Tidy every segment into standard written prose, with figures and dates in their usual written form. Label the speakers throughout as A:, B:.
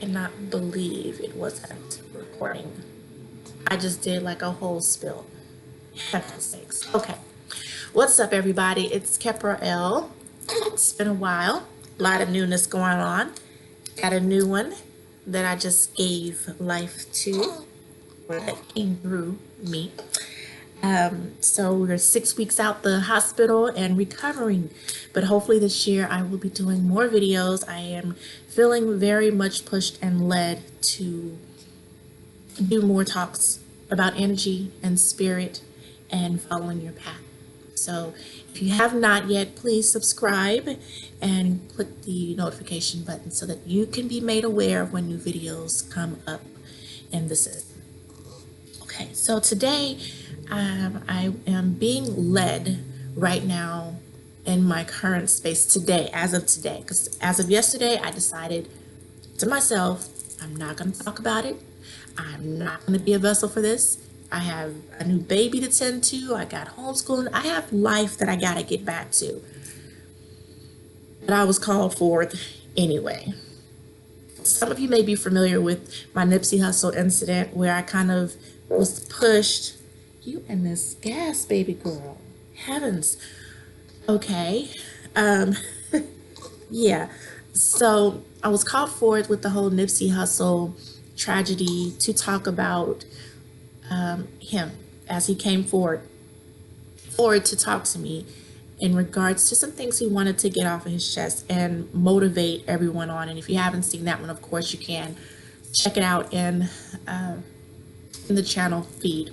A: cannot believe it wasn't recording. I just did like a whole spill. Heaven's sakes. Okay. What's up, everybody? It's Khepra L. It's been a while. A lot of newness going on. Got a new one that I just gave life to, or that came through me. So we're 6 weeks out the hospital and recovering, but hopefully this year I will be doing more videos. I am feeling very much pushed and led to do more talks about energy and spirit and following your path. So if you have not yet, please subscribe and click the notification button so that you can be made aware of when new videos come up in the system. Okay, so today I am being led right now in my current space today, as of today, because as of yesterday, I decided to myself, I'm not going to talk about it. I'm not going to be a vessel for this. I have a new baby to tend to. I got homeschooling. I have life that I got to get back to. But I was called forth anyway. Some of you may be familiar with my Nipsey Hussle incident where I kind of was pushed. You and this gas, baby girl. Heavens. Okay. Yeah. So I was called forward with the whole Nipsey Hussle tragedy to talk about him as he came forward to talk to me in regards to some things he wanted to get off of his chest and motivate everyone on. And if you haven't seen that one, of course you can check it out in the channel feed.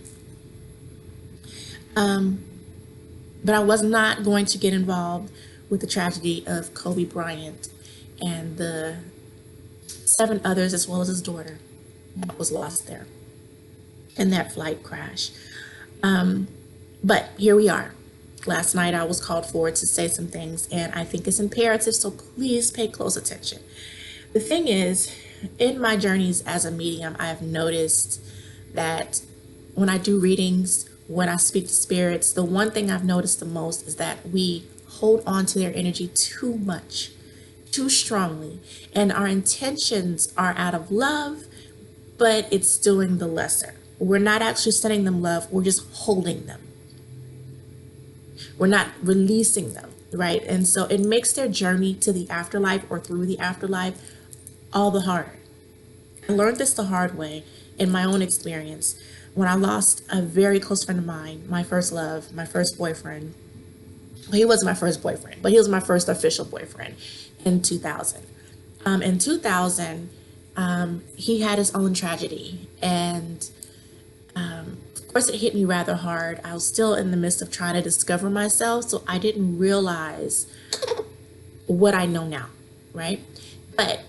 A: But I was not going to get involved with the tragedy of Kobe Bryant and the 7 others, as well as his daughter, that was lost there in that flight crash. But here we are. Last night I was called forward to say some things, and I think it's imperative, so please pay close attention. The thing is, in my journeys as a medium, I have noticed that when I do readings, when I speak to spirits, the one thing I've noticed the most is that we hold on to their energy too much, too strongly, and our intentions are out of love, but it's doing the lesser. We're not actually sending them love, we're just holding them. We're not releasing them, right? And so it makes their journey to the afterlife or through the afterlife all the harder. I learned this the hard way in my own experience when I lost a very close friend of mine, my first love, my first boyfriend. Well, he wasn't my first boyfriend, but he was my first official boyfriend in 2000. In 2000, he had his own tragedy, and of course it hit me rather hard. I was still in the midst of trying to discover myself, so I didn't realize what I know now, right? But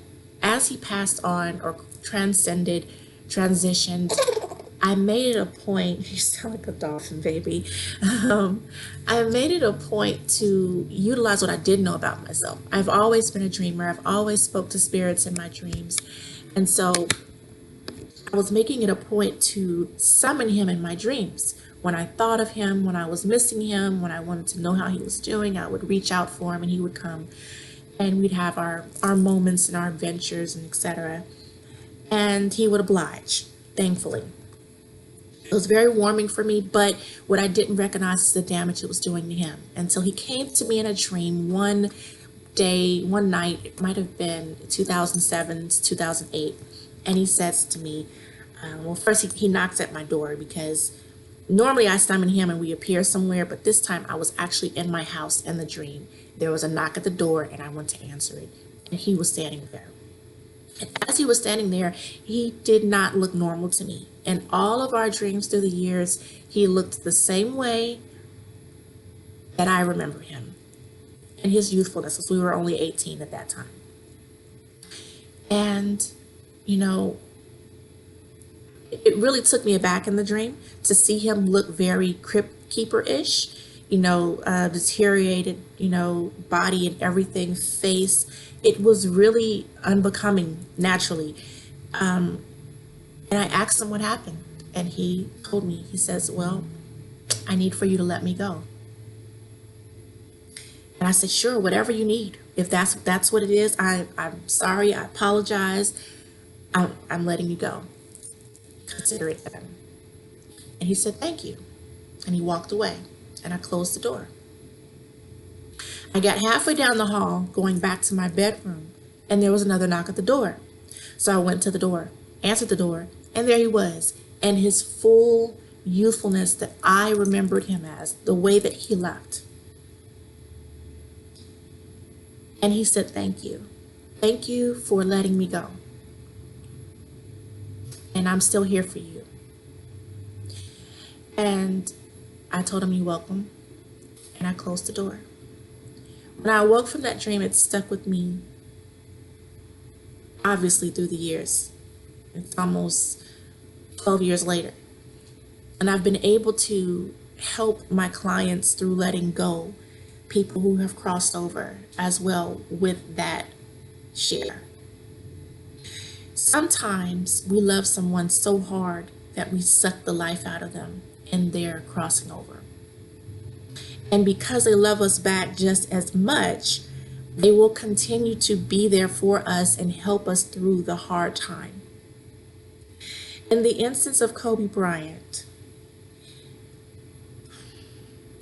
A: as he passed on or transcended, transitioned, I made it a point, you sound like a dolphin, baby. I made it a point to utilize what I did know about myself. I've always been a dreamer. I've always spoke to spirits in my dreams. And so I was making it a point to summon him in my dreams. When I thought of him, when I was missing him, when I wanted to know how he was doing, I would reach out for him and he would come. And we'd have our moments and our adventures and etc. And he would oblige, thankfully. It was very warming for me, but what I didn't recognize is the damage it was doing to him until he came to me in a dream one day, one night, it might have been 2007 to 2008, and he says to me, well, first he knocks at my door because normally I summon him and we appear somewhere, but this time I was actually in my house in the dream. There was a knock at the door and I went to answer it, and he was standing there. And as he was standing there, he did not look normal to me. In all of our dreams through the years, he looked the same way that I remember him in his youthfulness, because we were only 18 at that time. And, you know, it really took me aback in the dream to see him look very crypt keeper-ish, deteriorated, body and everything, face. It was really unbecoming naturally. And I asked him what happened. And he told me, he says, well, I need for you to let me go. And I said, sure, whatever you need. If that's what it is, I'm sorry, I apologize. I'm letting you go. Consider it done. And he said, thank you. And he walked away. And I closed the door. I got halfway down the hall going back to my bedroom, and there was another knock at the door. So I went to the door, answered the door, and there he was, and his full youthfulness that I remembered him as, the way that he left. And he said, thank you. Thank you for letting me go. And I'm still here for you. And I told him, you're welcome. And I closed the door. When I awoke from that dream, it stuck with me, obviously, through the years. It's almost 12 years later. And I've been able to help my clients through letting go, people who have crossed over as well with that share. Sometimes we love someone so hard that we suck the life out of them in their crossing over. And because they love us back just as much, they will continue to be there for us and help us through the hard time. In the instance of Kobe Bryant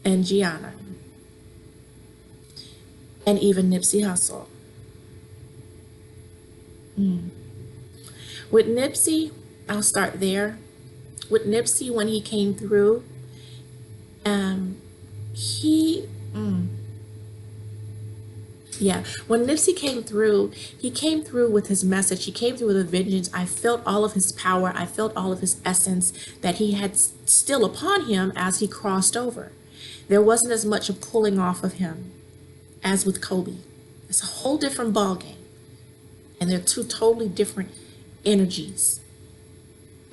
A: and Gianna, and even Nipsey Hussle. With Nipsey, I'll start there. With Nipsey, when he came through, when Nipsey came through, he came through with his message. He came through with a vengeance. I felt all of his power. I felt all of his essence that he had still upon him as he crossed over. There wasn't as much of pulling off of him as with Kobe. It's a whole different ballgame. And they're two totally different energies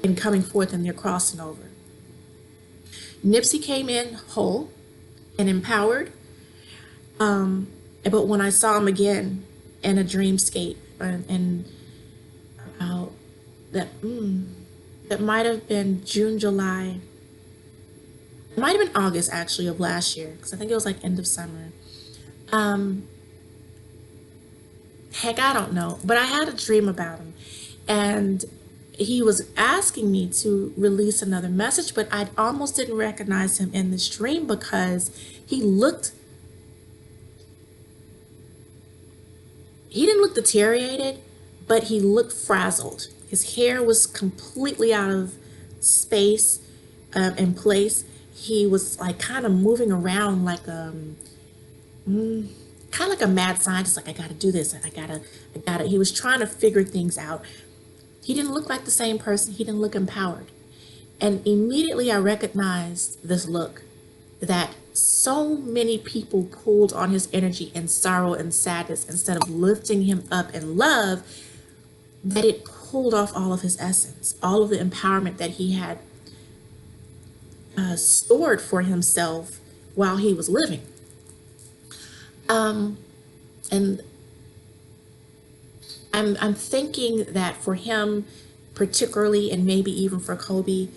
A: in coming forth and they're crossing over. Nipsey came in whole and empowered. But when I saw him again in a dreamscape, and about that might have been June, July, it might have been August actually of last year, because I think it was like end of summer. Heck, I don't know, but I had a dream about him, and he was asking me to release another message, but I almost didn't recognize him in this dream because he didn't look deteriorated, but he looked frazzled. His hair was completely out of space, in place. He was like kind of moving around like kind of like a mad scientist, like I gotta do this, and I gotta. He was trying to figure things out. He didn't look like the same person. He didn't look empowered. And immediately I recognized this look, that so many people pulled on his energy in sorrow and sadness instead of lifting him up in love, that it pulled off all of his essence, all of the empowerment that he had stored for himself while he was living. And I'm thinking that for him particularly, and maybe even for Kobe,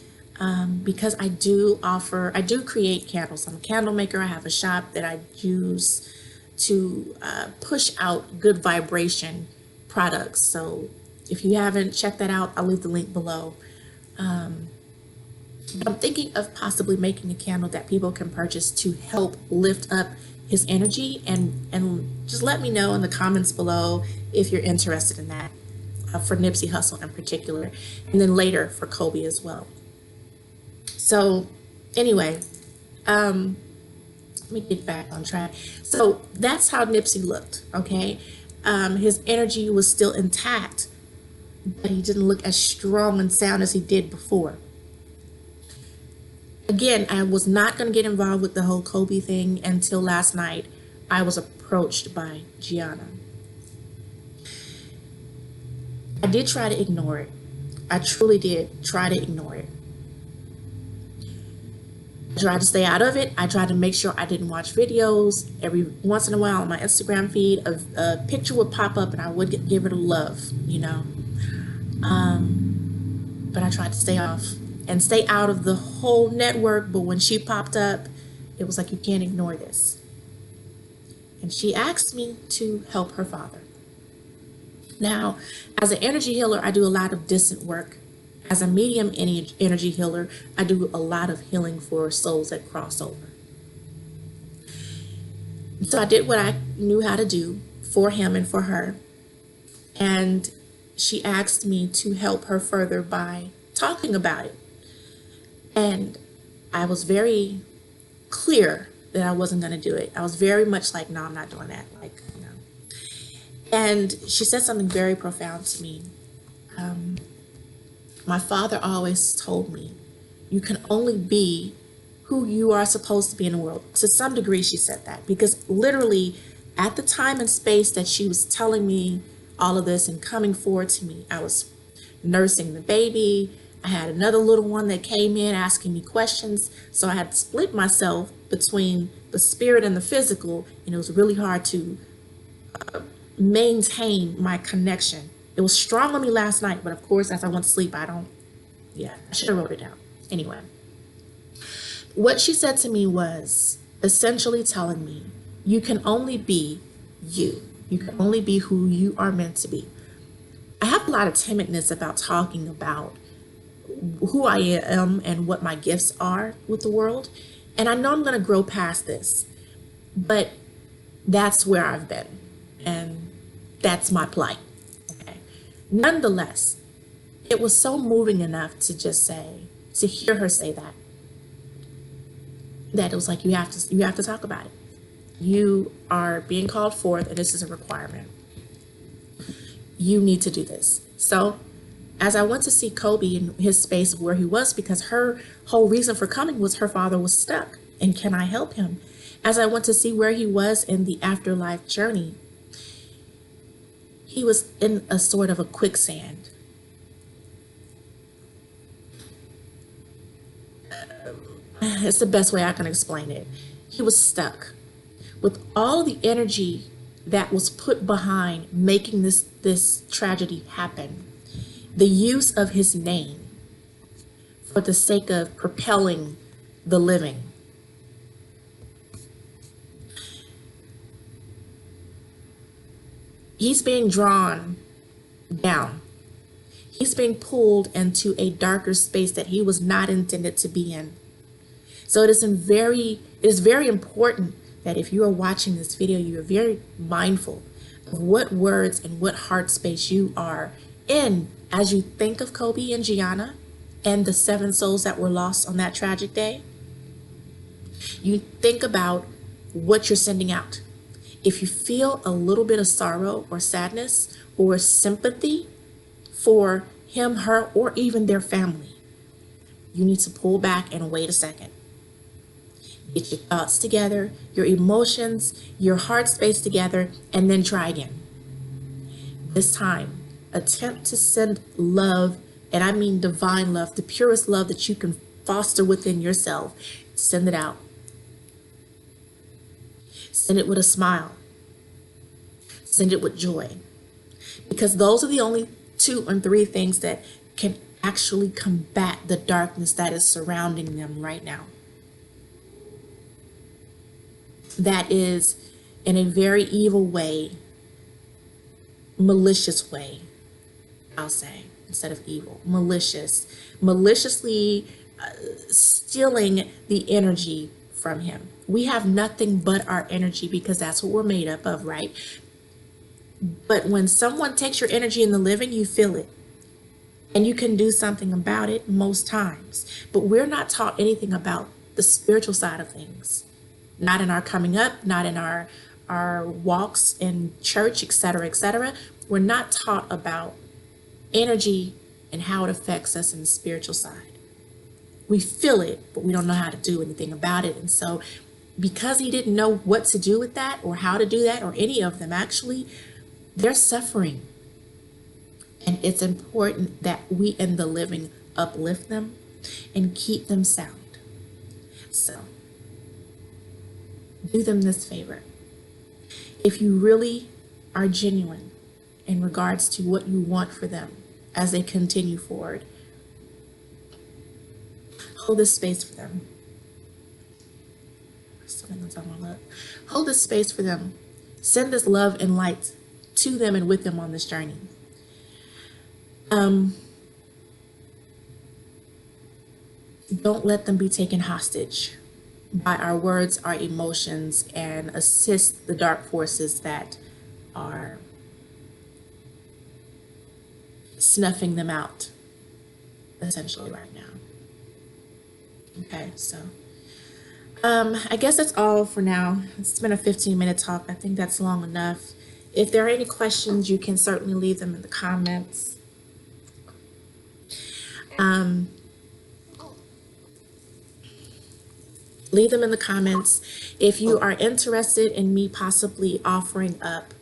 A: because I do create candles. I'm a candle maker. I have a shop that I use to push out good vibration products. So if you haven't checked that out, I'll leave the link below. I'm thinking of possibly making a candle that people can purchase to help lift up his energy, and just let me know in the comments below if you're interested in that, for Nipsey Hussle in particular, and then later for Kobe as well. So anyway, let me get back on track. So that's how Nipsey looked, okay? His energy was still intact, but he didn't look as strong and sound as he did before. Again, I was not going to get involved with the whole Kobe thing until last night. I was approached by Gianna. I did try to ignore it. I truly did try to ignore it. I tried to stay out of it. I tried to make sure I didn't watch videos. Every once in a while on my Instagram feed, a picture would pop up and I would give it a love, you know. But I tried to stay off and stay out of the whole network. But when she popped up, it was like, you can't ignore this. And she asked me to help her father. Now, as an energy healer, I do a lot of distant work. As a medium energy healer, I do a lot of healing for souls that cross over. So I did what I knew how to do for him and for her. And she asked me to help her further by talking about it. And I was very clear that I wasn't going to do it. I was very much like, no, I'm not doing that. Like, no. And she said something very profound to me. My father always told me, you can only be who you are supposed to be in the world. To some degree, she said that, because literally at the time and space that she was telling me all of this and coming forward to me, I was nursing the baby. I had another little one that came in asking me questions. So I had to split myself between the spirit and the physical, and it was really hard to maintain my connection. It was strong on me last night, but of course, as I went to sleep, I should have wrote it down. Anyway, what she said to me was essentially telling me, you can only be you. You can only be who you are meant to be. I have a lot of timidness about talking about who I am and what my gifts are with the world. And I know I'm going to grow past this, but that's where I've been. And that's my plight. Okay. Nonetheless, it was so moving enough to just say, to hear her say that it was like, you have to talk about it. You are being called forth, and this is a requirement. You need to do this. So as I went to see Kobe in his space of where he was, because her whole reason for coming was her father was stuck, and can I help him? As I went to see where he was in the afterlife journey, he was in a sort of a quicksand. It's the best way I can explain it. He was stuck with all the energy that was put behind making this tragedy happen. The use of his name for the sake of propelling the living. He's being drawn down. He's being pulled into a darker space that he was not intended to be in. So it is very important that if you are watching this video, you are very mindful of what words and what heart space you are in as you think of Kobe and Gianna and the 7 souls that were lost on that tragic day. You think about what you're sending out. If you feel a little bit of sorrow or sadness or sympathy for him, her, or even their family, you need to pull back and wait a second. Get your thoughts together, your emotions, your heart space together, and then try again. This time, attempt to send love, and I mean divine love, the purest love that you can foster within yourself. Send it out. Send it with a smile. Send it with joy. Because those are the only 2 and 3 things that can actually combat the darkness that is surrounding them right now. That is, in a very evil way, malicious way, I'll say, instead of evil, maliciously stealing the energy from him. We have nothing but our energy because that's what we're made up of, right? But when someone takes your energy in the living, you feel it. And you can do something about it most times. But we're not taught anything about the spiritual side of things. Not in our coming up, not in our walks in church, etc., etc. We're not taught about energy and how it affects us in the spiritual side. We feel it, but we don't know how to do anything about it. And so because he didn't know what to do with that or how to do that, or any of them actually, they're suffering. And it's important that we in the living uplift them and keep them sound. So do them this favor. If you really are genuine in regards to what you want for them as they continue forward, hold this space for them. Hold this space for them. Send this love and light to them and with them on this journey. Don't let them be taken hostage by our words, our emotions, and assist the dark forces that are snuffing them out, essentially, right now. Okay, so I guess that's all for now. It's been a 15-minute talk. I think that's long enough. If there are any questions, you can certainly leave them in the comments. Leave them in the comments. If you are interested in me possibly offering up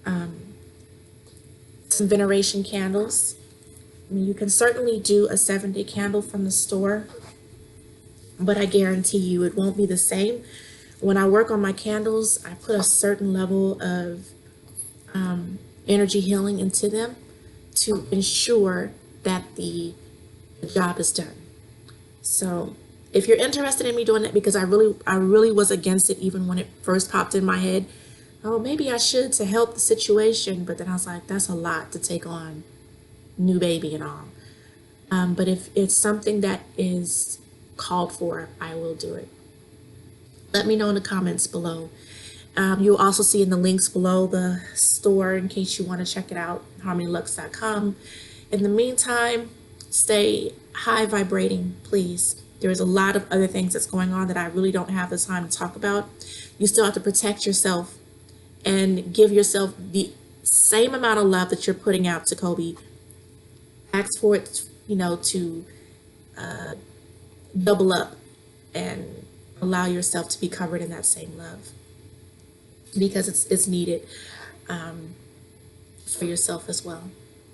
A: some veneration candles, I mean, you can certainly do a 7-day candle from the store, but I guarantee you it won't be the same. When I work on my candles, I put a certain level of energy healing into them to ensure that the job is done. So if you're interested in me doing that, because I really was against it even when it first popped in my head, oh, maybe I should to help the situation, but then I was like, that's a lot to take on, new baby and all. But if it's something that is called for, I will do it. Let me know in the comments below. You'll also see in the links below the store in case you want to check it out, harmonylux.com. In the meantime, stay high vibrating, please. There's a lot of other things that's going on that I really don't have the time to talk about. You still have to protect yourself and give yourself the same amount of love that you're putting out to Kobe. Ask for it, to double up and allow yourself to be covered in that same love, because it's needed for yourself as well.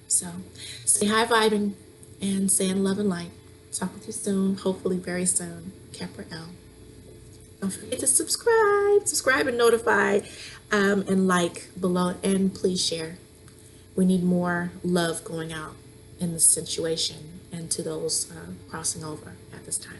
A: So stay high vibing and stay in love and light. Talk with you soon, hopefully very soon. Khepra L. Don't forget to subscribe and notify, and like below, and please share. We need more love going out in this situation and to those crossing over at this time.